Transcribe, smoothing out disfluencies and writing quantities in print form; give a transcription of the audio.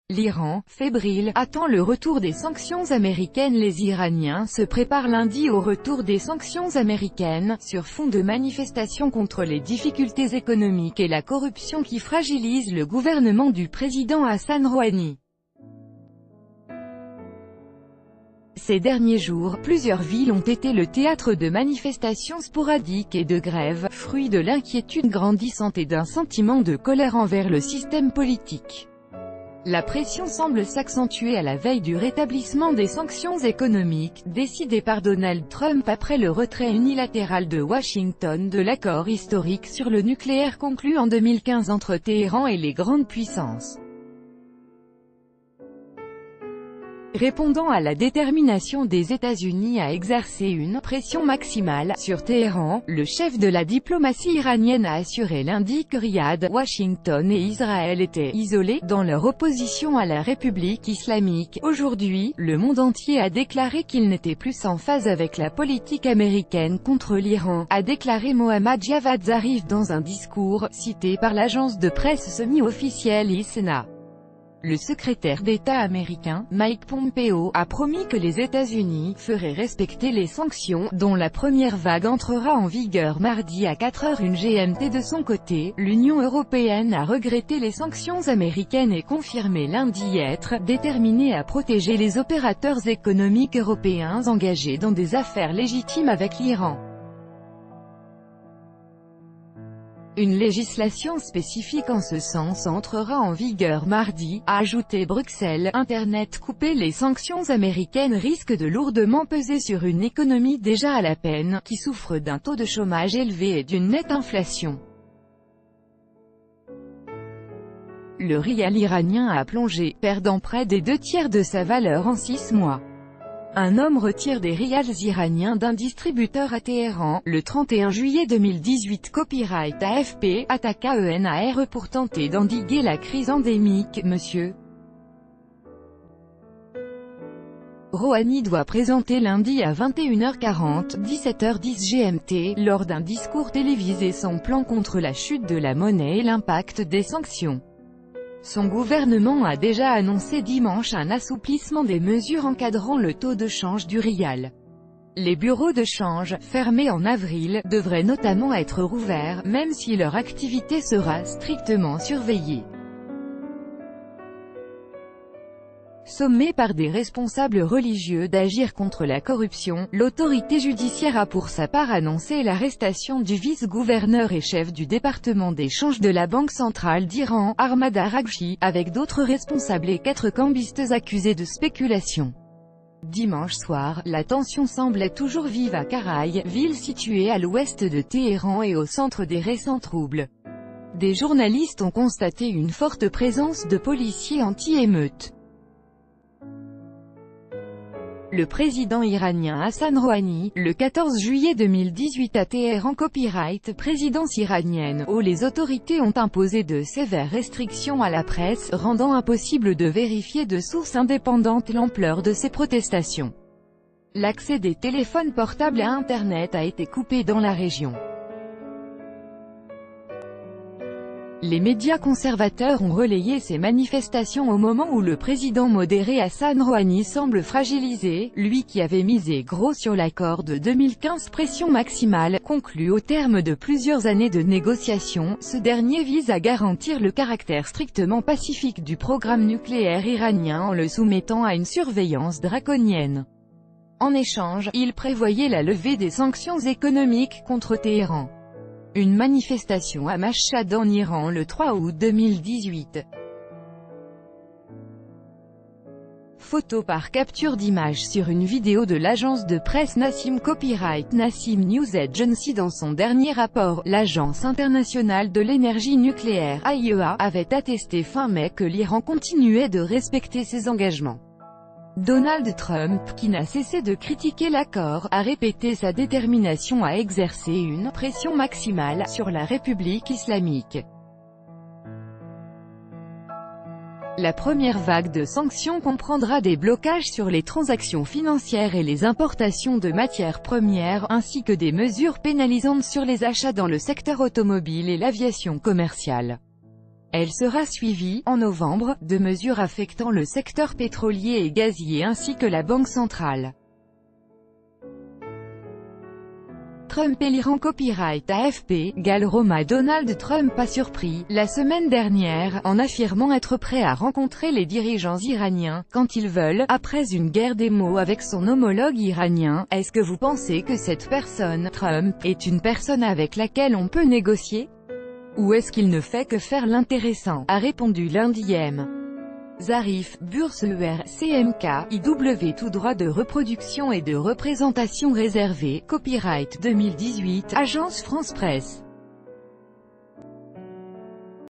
L'Iran, fébrile, attend le retour des sanctions américaines. Les Iraniens se préparent lundi au retour des sanctions américaines, sur fond de manifestations contre les difficultés économiques et la corruption qui fragilisent le gouvernement du président Hassan Rouhani. Ces derniers jours, plusieurs villes ont été le théâtre de manifestations sporadiques et de grèves, fruit de l'inquiétude grandissante et d'un sentiment de colère envers le système politique. La pression semble s'accentuer à la veille du rétablissement des sanctions économiques, décidées par Donald Trump après le retrait unilatéral de Washington de l'accord historique sur le nucléaire conclu en 2015 entre Téhéran et les grandes puissances. Répondant à la détermination des États-Unis à exercer une pression maximale sur Téhéran, le chef de la diplomatie iranienne a assuré lundi que Riyad, Washington et Israël étaient isolés dans leur opposition à la République islamique. Aujourd'hui, le monde entier a déclaré qu'il n'était plus en phase avec la politique américaine contre l'Iran, a déclaré Mohammad Javad Zarif dans un discours, cité par l'agence de presse semi-officielle ISNA. Le secrétaire d'État américain, Mike Pompeo, a promis que les États-Unis feraient respecter les sanctions, dont la première vague entrera en vigueur mardi à 4h01 GMT. De son côté, l'Union européenne a regretté les sanctions américaines et confirmé lundi être déterminée à protéger les opérateurs économiques européens engagés dans des affaires légitimes avec l'Iran. Une législation spécifique en ce sens entrera en vigueur mardi, a ajouté Bruxelles. Internet coupé. Les sanctions américaines risquent de lourdement peser sur une économie déjà à la peine, qui souffre d'un taux de chômage élevé et d'une nette inflation. Le rial iranien a plongé, perdant près des 2/3 de sa valeur en 6 mois. Un homme retire des rials iraniens d'un distributeur à Téhéran, le 31 juillet 2018. Copyright AFP, attaque AENARE pour tenter d'endiguer la crise endémique. Monsieur Rouhani doit présenter lundi à 21h40, 17h10 GMT, lors d'un discours télévisé son plan contre la chute de la monnaie et l'impact des sanctions. Son gouvernement a déjà annoncé dimanche un assouplissement des mesures encadrant le taux de change du rial. Les bureaux de change, fermés en avril, devraient notamment être rouverts, même si leur activité sera strictement surveillée. Sommée par des responsables religieux d'agir contre la corruption, l'autorité judiciaire a pour sa part annoncé l'arrestation du vice-gouverneur et chef du département d'échange de la Banque centrale d'Iran, Ahmad Araghchi, avec d'autres responsables et 4 cambistes accusés de spéculation. Dimanche soir, la tension semblait toujours vive à Karaï, ville située à l'ouest de Téhéran et au centre des récents troubles. Des journalistes ont constaté une forte présence de policiers anti-émeutes. Le président iranien Hassan Rouhani, le 14 juillet 2018 à Téhéran. Copyright présidence iranienne, où les autorités ont imposé de sévères restrictions à la presse, rendant impossible de vérifier de sources indépendantes l'ampleur de ces protestations. L'accès des téléphones portables à Internet a été coupé dans la région. Les médias conservateurs ont relayé ces manifestations au moment où le président modéré Hassan Rouhani semble fragilisé, lui qui avait misé gros sur l'accord de 2015 pression maximale, conclu au terme de plusieurs années de négociations. Ce dernier vise à garantir le caractère strictement pacifique du programme nucléaire iranien en le soumettant à une surveillance draconienne. En échange, il prévoyait la levée des sanctions économiques contre Téhéran. Une manifestation à Mashhad en Iran le 3 août 2018. Photo par capture d'image sur une vidéo de l'agence de presse Nassim. Copyright Nassim News Agency. Dans son dernier rapport, l'Agence internationale de l'énergie nucléaire (AIEA) avait attesté fin mai que l'Iran continuait de respecter ses engagements. Donald Trump, qui n'a cessé de critiquer l'accord, a répété sa détermination à exercer une pression maximale sur la République islamique. La première vague de sanctions comprendra des blocages sur les transactions financières et les importations de matières premières, ainsi que des mesures pénalisantes sur les achats dans le secteur automobile et l'aviation commerciale. Elle sera suivie, en novembre, de mesures affectant le secteur pétrolier et gazier ainsi que la Banque centrale. Trump et l'Iran copyright AFP, Roma. Donald Trump a surpris, la semaine dernière, en affirmant être prêt à rencontrer les dirigeants iraniens, quand ils veulent, après une guerre des mots avec son homologue iranien. Est-ce que vous pensez que cette personne, Trump, est une personne avec laquelle on peut négocier? Ou est-ce qu'il ne fait que faire l'intéressant, a répondu lundi M. Zarif, Bourse CMK, IW. Tout droit de reproduction et de représentation réservé, copyright 2018, Agence France Presse.